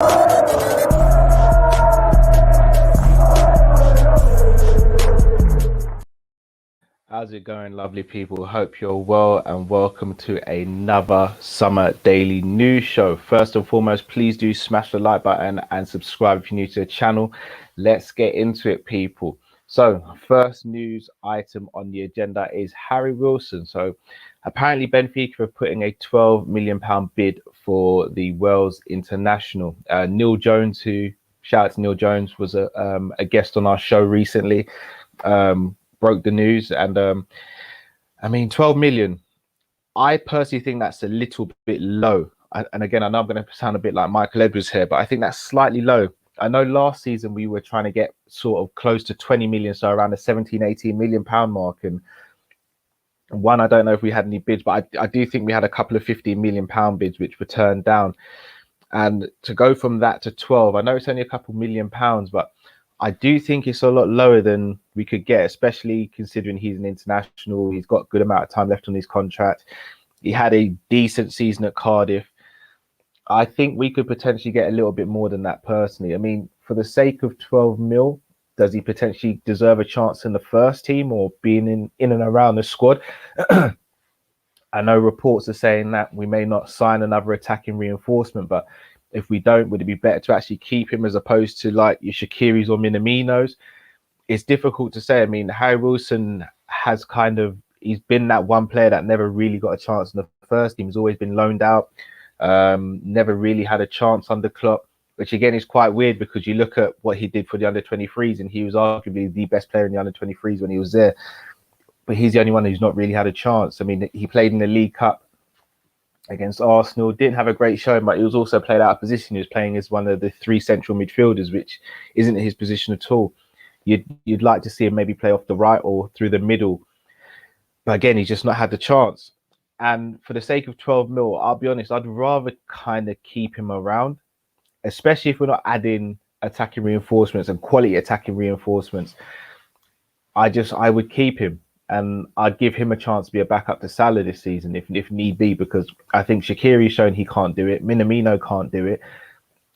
How's it going, lovely people? Hope you're well and welcome to another summer daily news show. First and foremost, please do smash the like button and subscribe if you're new to the channel. Let's get into it, people. So, first news item on the agenda is Harry Wilson. So, apparently Benfica are putting a £12 million bid for the Wales international. Neil Jones, shout out to Neil Jones, was a guest on our show recently. Broke the news, and I mean, 12 million. I personally think that's a little bit low. And again, I know I'm going to sound a bit like Michael Edwards here, but I think that's slightly low. I know last season we were trying to get sort of close to 20 million, so around the 17, 18 million pound mark. And I don't know if we had any bids, but I do think we had a couple of 15 million pound bids which were turned down. And to go from that to 12, I know it's only a couple million pounds, but I do think it's a lot lower than we could get, especially considering he's an international. He's got a good amount of time left on his contract. He had a decent season at Cardiff. I think we could potentially get a little bit more than that personally. I mean, for the sake of 12 mil, does he potentially deserve a chance in the first team or being in and around the squad? I know reports are saying that we may not sign another attacking reinforcement, but if we don't, would it be better to actually keep him as opposed to like your Shakiris or Minaminos? It's difficult to say. I mean, Harry Wilson has he's been that one player that never really got a chance in the first team. He's always been loaned out, never really had a chance under Klopp, which again is quite weird because you look at what he did for the under-23s and he was arguably the best player in the under-23s when he was there. But he's the only one who's not really had a chance. I mean, he played in the League Cup against Arsenal, didn't have a great showing, but he was also played out of position. He was playing as one of the three central midfielders, which isn't his position at all. You'd like to see him maybe play off the right or through the middle. But again, he's just not had the chance. And for the sake of 12 mil, I'll be honest, I'd rather kind of keep him around, especially if we're not adding attacking reinforcements and quality attacking reinforcements. I would keep him. And I'd give him a chance to be a backup to Salah this season if need be, because I think Shaqiri's shown he can't do it. Minamino can't do it.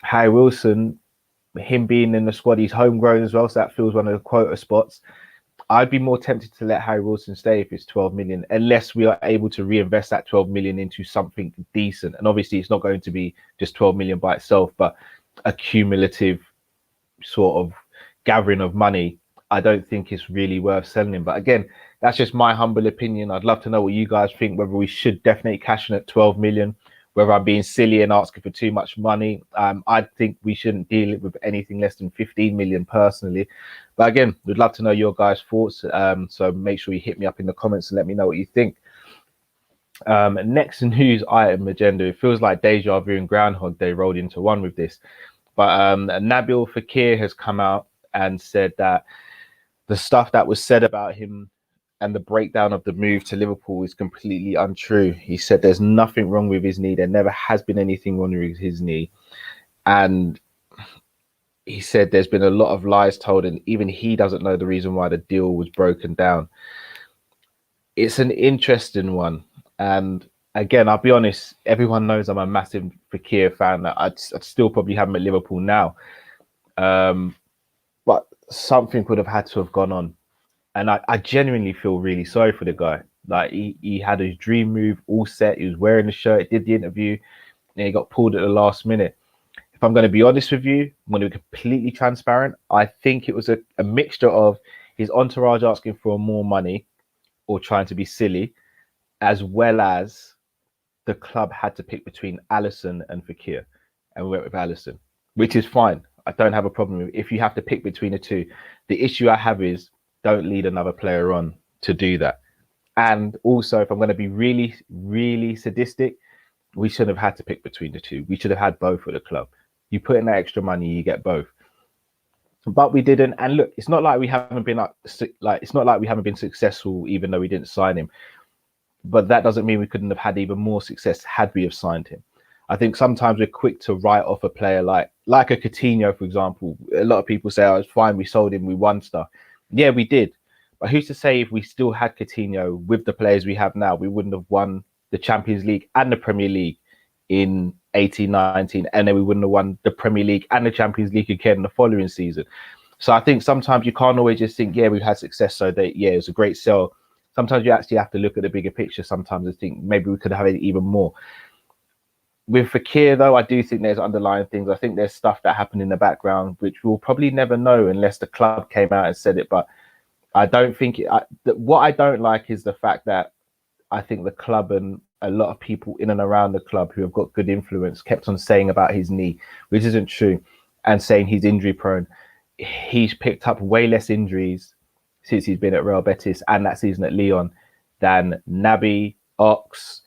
Harry Wilson, him being in the squad, he's homegrown as well, so that fills one of the quota spots. I'd be more tempted to let Harry Wilson stay if it's 12 million, unless we are able to reinvest that 12 million into something decent. And obviously, it's not going to be just 12 million by itself, but a cumulative sort of gathering of money. I don't think it's really worth selling him. But again, that's just my humble opinion. I'd love to know what you guys think, whether we should definitely cash in at 12 million, whether I'm being silly and asking for too much money. I think we shouldn't deal with anything less than 15 million personally. But again, we'd love to know your guys' thoughts. So make sure you hit me up in the comments and let me know what you think. Next news item agenda. It feels like deja vu and Groundhog Day rolled into one with this. But Nabil Fekir has come out and said that the stuff that was said about him and the breakdown of the move to Liverpool is completely untrue. He said there's nothing wrong with his knee. There never has been anything wrong with his knee. And he said there's been a lot of lies told, and even he doesn't know the reason why the deal was broken down. It's an interesting one. And again, I'll be honest, everyone knows I'm a massive Fekir fan. I'd still probably have him at Liverpool now. But something would have had to have gone on. And I genuinely feel really sorry for the guy. Like he had his dream move all set. He was wearing the shirt, did the interview, and he got pulled at the last minute. If I'm going to be honest with you, I'm going to be completely transparent. I think it was a mixture of his entourage asking for more money or trying to be silly, as well as the club had to pick between Alisson and Fekir, and we went with Alisson, which is fine. I don't have a problem with it. If you have to pick between the two. The issue I have is don't lead another player on to do that. And also, if I'm going to be really, really sadistic, we shouldn't have had to pick between the two. We should have had both at the club. You put in that extra money, you get both. But we didn't. And look, it's not like we haven't been it's not like we haven't been successful, even though we didn't sign him. But that doesn't mean we couldn't have had even more success had we have signed him. I think sometimes we're quick to write off a player like a Coutinho, for example. A lot of people say, "Oh, it's fine, we sold him, we won stuff." Yeah, we did. But who's to say if we still had Coutinho with the players we have now, we wouldn't have won the Champions League and the Premier League in 18, 19, and then we wouldn't have won the Premier League and the Champions League again the following season. So I think sometimes you can't always just think, yeah, we've had success, so that, yeah, it's a great sell. Sometimes you actually have to look at the bigger picture sometimes and think maybe we could have it even more. With Fekir, though, I do think there's underlying things. I think there's stuff that happened in the background, which we'll probably never know unless the club came out and said it. But I don't think what I don't like is the fact that I think the club and a lot of people in and around the club who have got good influence kept on saying about his knee, which isn't true, and saying he's injury prone. He's picked up way less injuries since he's been at Real Betis and that season at Lyon than Naby, Ox,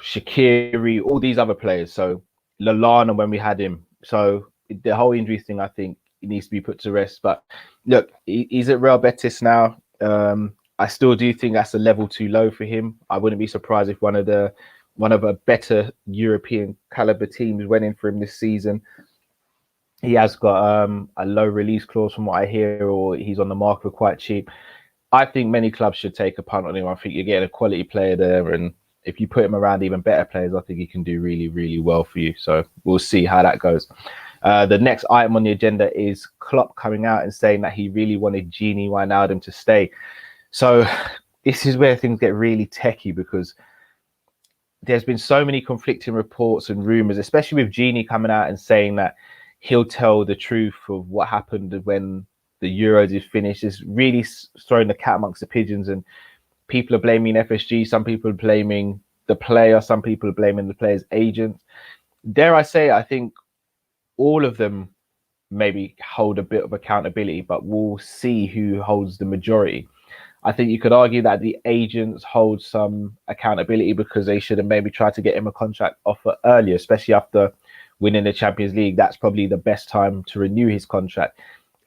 Shaqiri, all these other players. So Lallana when we had him. So the whole injury thing, I think, it needs to be put to rest. But look, he's at Real Betis now. I still do think that's a level too low for him. I wouldn't be surprised if one of a better European caliber teams went in for him this season. He has got a low release clause from what I hear, or he's on the market for quite cheap. I think many clubs should take a punt on him. I think you're getting a quality player there, and if you put him around even better players, I think he can do really, really well for you. So we'll see how that goes. The next item on the agenda is Klopp coming out and saying that he really wanted Gini Wijnaldum to stay. So this is where things get really techie, because there's been so many conflicting reports and rumours, especially with Gini coming out and saying that he'll tell the truth of what happened when the Euros is finished. Is really throwing the cat amongst the pigeons, and people are blaming FSG, some people are blaming the player, some people are blaming the player's agent. Dare I say, I think all of them maybe hold a bit of accountability, but we'll see who holds the majority. I think you could argue that the agents hold some accountability because they should have maybe tried to get him a contract offer earlier, especially after winning the Champions League. That's probably the best time to renew his contract.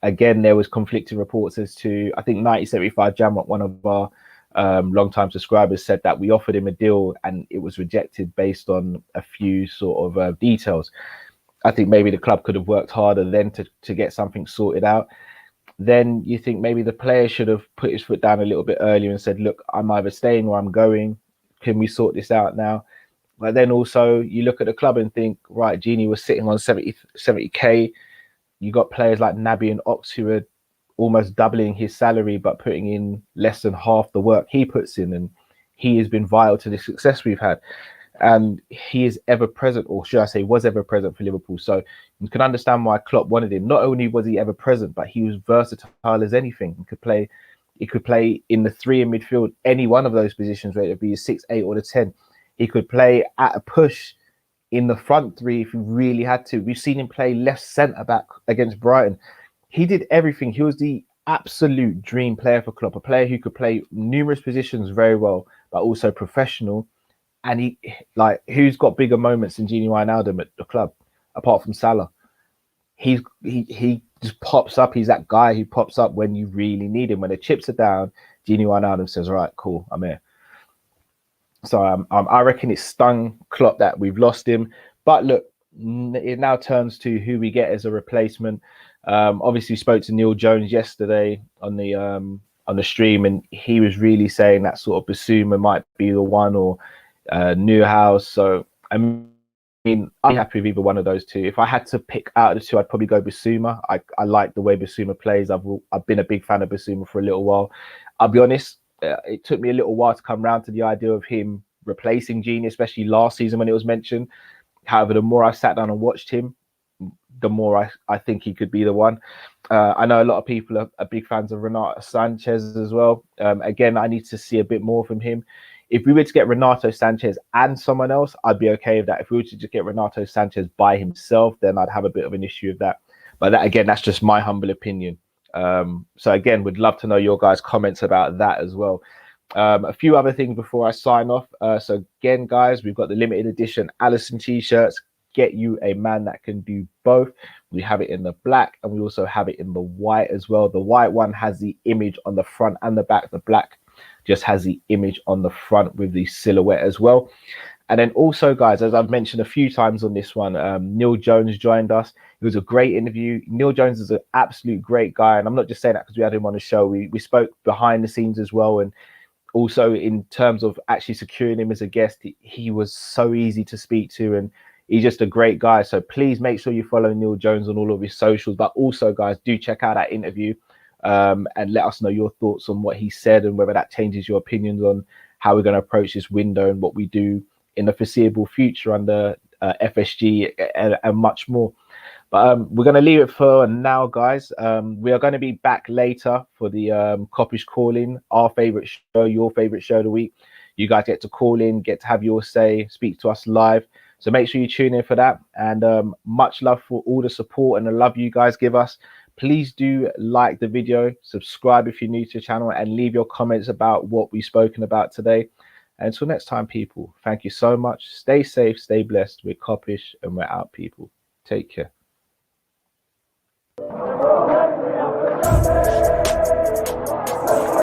Again, there was conflicting reports as to, I think 9075 Jamrock, one of our long-time subscribers, said that we offered him a deal and it was rejected based on a few sort of details. I think maybe the club could have worked harder then to get something sorted out. Then you think maybe the player should have put his foot down a little bit earlier and said, look, I'm either staying or I'm going. Can we sort this out now? But then also you look at the club and think, right, Gini was sitting on 70k. You got players like Naby and Ox who are almost doubling his salary, but putting in less than half the work he puts in. And he has been vital to the success we've had. And he is ever present, or should I say was ever present for Liverpool. So you can understand why Klopp wanted him. Not only was he ever present, but he was versatile as anything. He could play in the 3 in midfield, any one of those positions, whether it be a 6, 8 or the 10. He could play at a push in the front 3 if he really had to. We've seen him play left centre back against Brighton. He did everything. He was the absolute dream player for Klopp, a player who could play numerous positions very well, but also professional. And he, like, who's got bigger moments than Gini Wijnaldum at the club, apart from Salah? He just pops up. He's that guy who pops up when you really need him. When the chips are down, Gini Wijnaldum says, "All right, cool, I'm here." So I reckon it stung Klopp that we've lost him. But look, it now turns to who we get as a replacement. Obviously, spoke to Neil Jones yesterday on the stream, and he was really saying that sort of Basuma might be the one, or Newhouse. So I mean, I'm happy with either one of those two. If I had to pick out of the two, I'd probably go Basuma. I like the way Basuma plays. I've been a big fan of Basuma for a little while. I'll be honest, it took me a little while to come around to the idea of him replacing Gini, especially last season when it was mentioned. However, the more I sat down and watched him, the more I think he could be the one. I know a lot of people are big fans of Renato Sanchez as well. Again, I need to see a bit more from him. If we were to get Renato Sanchez and someone else, I'd be okay with that. If we were to just get Renato Sanchez by himself, then I'd have a bit of an issue with that. But that, again, that's just my humble opinion. So again, would love to know your guys' comments about that as well. A few other things before I sign off. So again, guys, we've got the limited edition Allison t-shirts. Get you a man that can do both. We have it in the black and we also have it in the white as well. The white one has the image on the front and the back. The black just has the image on the front with the silhouette as well. And then also, guys, as I've mentioned a few times on this one, Neil Jones joined us. It was a great interview. Neil Jones is an absolute great guy. And I'm not just saying that because we had him on the show. We spoke behind the scenes as well. And also in terms of actually securing him as a guest, he was so easy to speak to, and he's just a great guy. So please make sure you follow Neil Jones on all of his socials, but also, guys, do check out that interview and let us know your thoughts on what he said and whether that changes your opinions on how we're going to approach this window and what we do in the foreseeable future under FSG and much more. But we're going to leave it for now, guys. We are going to be back later for the Kopish call-in, our favorite show, your favorite show of the week. You guys get to call in, get to have your say, speak to us live. So make sure you tune in for that. And much love for all the support and the love you guys give us. Please do like the video, subscribe if you're new to the channel, and leave your comments about what we've spoken about today. And until next time, people, thank you so much. Stay safe, stay blessed. We're Kopish and we're out, people. Take care.